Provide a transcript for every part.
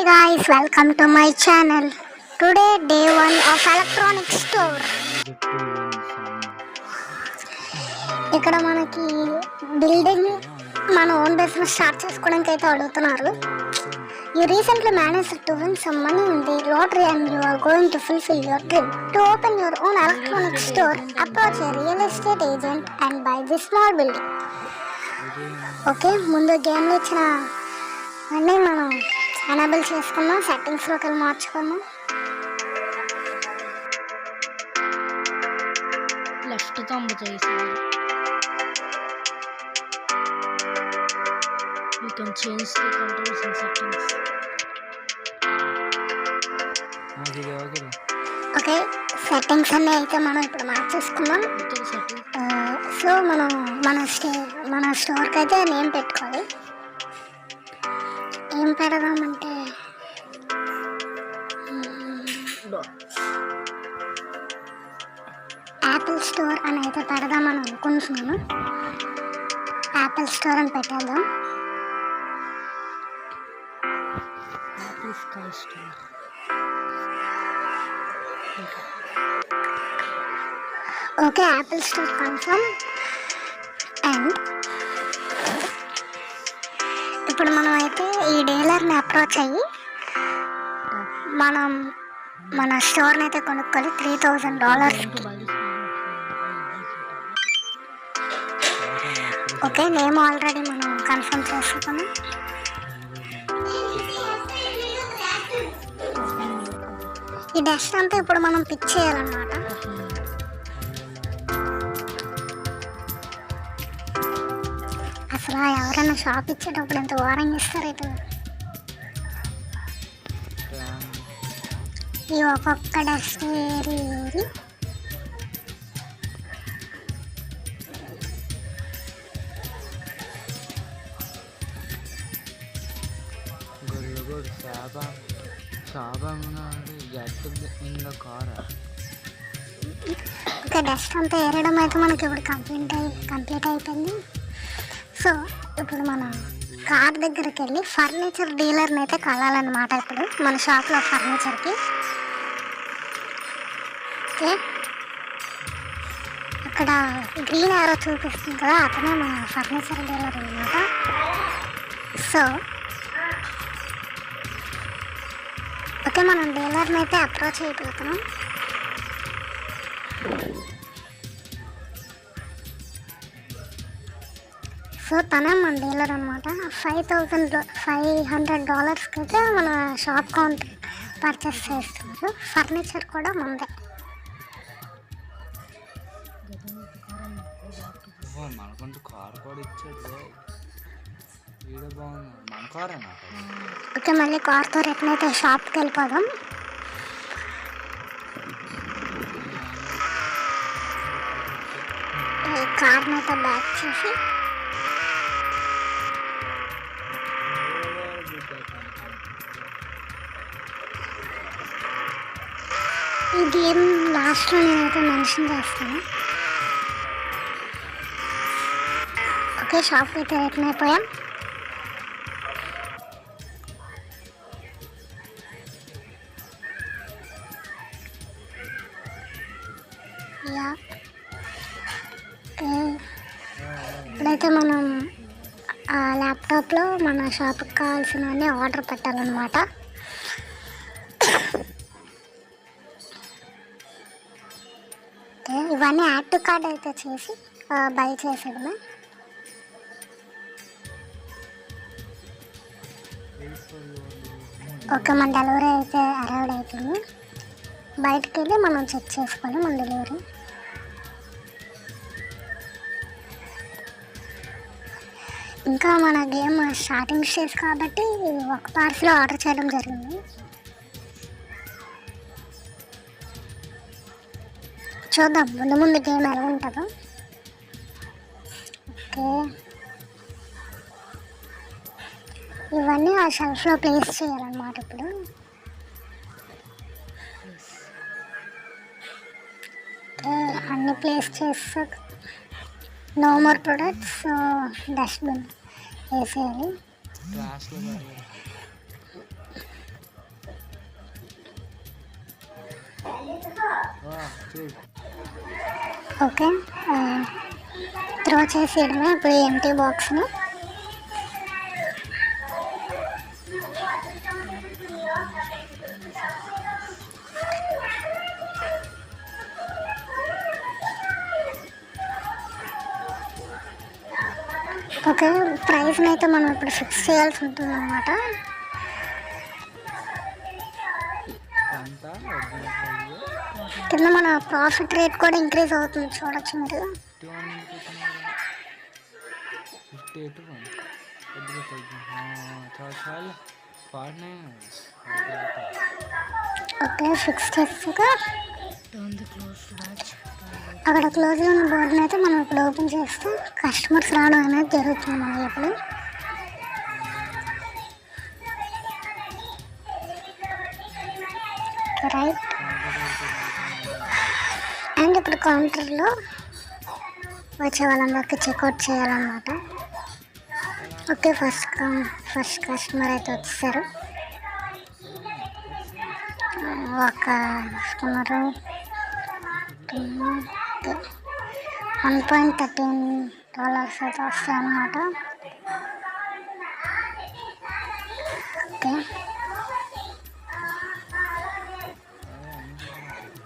guys, welcome to my channel. Today day 1 of electronic store. ఇక్కడ మనకి building మన own business start చేసుకోవడానికి అయితే అడుగుతున్నారు. You recently managed to win some money in the lottery and you are going to fulfill your dream. To open your own electronic store, approach a real estate agent and buy this small building. Okay, ముందు గేమ్లో ఇచ్చిన అన్నీ మనం enable చేసుకుందాం, సెట్టింగ్స్లోకి వెళ్ళి మార్చుకుందాం. Left thumb చేసారు. You can change the controls and settings. Okay, settings అన్నీ అయితే మనం ఇప్పుడు మార్చేసుకుందాం. సో మనం మన స్టోర్కి అయితే నేమ్ పెట్టుకోవాలి. ఏం పెడదామంటే యాపిల్ స్టోర్ అని అయితే పెడదామని అనుకుంటున్నాను. యాపిల్ స్టోర్ అని పెట్టేద్దాం. Okay, Apple store confirm. And ఇప్పుడు మనం అయితే ఈ డీలర్ని అప్రోచ్ అయ్యి మనం మన స్టోర్ని అయితే కొనుక్కోవాలి $3,000. ఓకే, నేమ్ ఆల్రెడీ మనం కన్ఫర్మ్ చేసుకున్నాం. ఈ డస్ట్ అంతా ఇప్పుడు మనం పిక్ చేయాలన్నమాట. అసలు ఎవరైనా షాప్ ఇచ్చేటప్పుడు ఎంత వారంగా ఇస్తారైతే. ఈ ఒక్కొక్క డస్ట్ ఏరి ఓకే, డస్ట్ అంతా ఏరడం అయితే మనకి ఇప్పుడు కంప్లీట్ అయిపోయింది. సో ఇప్పుడు మనం కార్ దగ్గరికి వెళ్ళి ఫర్నిచర్ డీలర్ని అయితే కలాలన్నమాట. ఇప్పుడు మన షాప్లో ఫర్నిచర్కి. ఓకే, అక్కడ గ్రీన్ ఆరో చూపిస్తుంది కదా, అతనే మన ఫర్నిచర్ డీలర్ అన్నమాట. సో ఓకే, మనం డీలర్ని అయితే అప్రోచ్ అయిపోతున్నాం. సో తనే మన డీలర్ అనమాట. $500 అయితే మన షాప్ కౌంట్ పర్చేస్ చేస్తున్నారు. ఫర్నిచర్ కూడా మనదే. ఓకే, మళ్ళీ కార్తో రిటర్న్ అయితే షాప్కి వెళ్ళిపోదాం. ఈ కార్ని అయితే బ్యాక్ చేసి ఈ గేమ్ లాస్ట్లో నేనైతే మెన్షన్ చేస్తాను. ఓకే, షాప్కి అయితే రిటర్న్ అయిపోయాం. ఇప్పుడైతే మనం ఆ ల్యాప్టాప్లో మన షాప్కి కావాల్సినవన్నీ ఆర్డర్ పెట్టాలన్నమాట. ఇవన్నీ యాడ్ టు కార్డ్ అయితే చేసి బై చేసేయడమే. ఓకే, మన డెలివరీ అయితే అరైవ్డ్ అవుతుంది. బయటకు వెళ్ళి మనం చెక్ చేసుకోవాలి మన డెలివరీ. ఇంకా మన గేమ్ స్టార్టింగ్ స్టేజ్ కాబట్టి ఒక పార్సల్ ఆర్డర్ చేయడం జరిగింది. చూద్దాం ముందు గేమ్ ఎలా ఉంటుందో. ఓకే, ఇవన్నీ ఆ షెల్ఫ్లో ప్లేస్ చేయాలన్నమాట. ఇప్పుడు అన్నీ ప్లేస్ చేస్తాక నో మోర్ ప్రొడక్ట్స్, డస్ట్బిన్ వేసేయాలి. ఓకే, త్రో చేసేయడమే ఇప్పుడు ఎంటీ బాక్స్ని. ఓకే, ప్రైస్ని అయితే మనం ఇప్పుడు ఫిక్స్ చేయాల్సి ఉంటుంది అన్నమాట. కింద మన ప్రాఫిట్ రేట్ కూడా ఇంక్రీజ్ అవుతుంది, చూడొచ్చు మీరు. ఓకే, ఫిక్స్ చేసాక Turn the closed batch. అక్కడ క్లోజ్గా ఉన్న బోర్డుని అయితే మనం ఇప్పుడు ఓపెన్ చేస్తే కస్టమర్స్ రావడం అనేది జరుగుతుంది మనకి ఇప్పుడు. రైట్, అండ్ ఇప్పుడు కౌంటర్లో వచ్చే వాళ్ళందరికీ చెక్అవుట్ చేయాలన్నమాట. ఓకే, ఫస్ట్ కస్టమర్ అయితే వచ్చేసారు. ఒక కస్టమర్ $1.13 అయితే వస్తాయి అన్నమాట. ఓకే,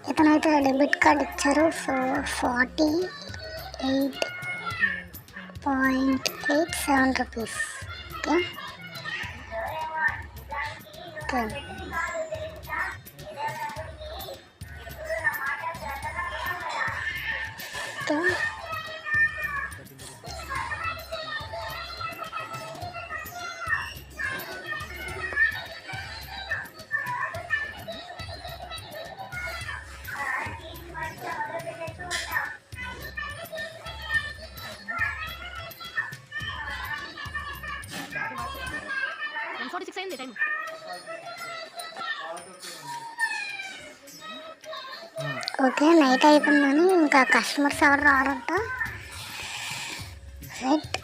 ఇతనైతే డెబిట్ కార్డ్ ఇచ్చారు. So 48.87 rupees. Okay okay, okay. Okay, night అయిపోయిందని ఇంకా కస్టమర్స్ ఎవరు రారంట. రైట్,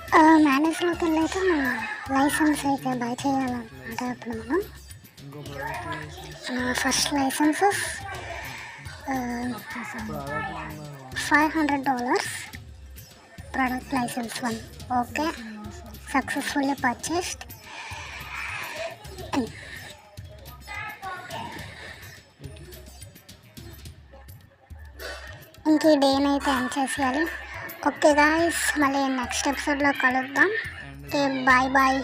మేనేజ్లోకి వెళ్ళి అయితే మనం లైసెన్స్ అయితే బై చేయాలన్నమాట. ఇప్పుడు మనం first licenses $500 product license 1. Okay, successfully purchased. ఇంక ఈ డేని అయితే ఎండ్ చేసేయాలి. ఓకే గాయ్స్, మళ్ళీ నెక్స్ట్ ఎపిసోడ్లో కలుద్దాం. Okay, bye bye.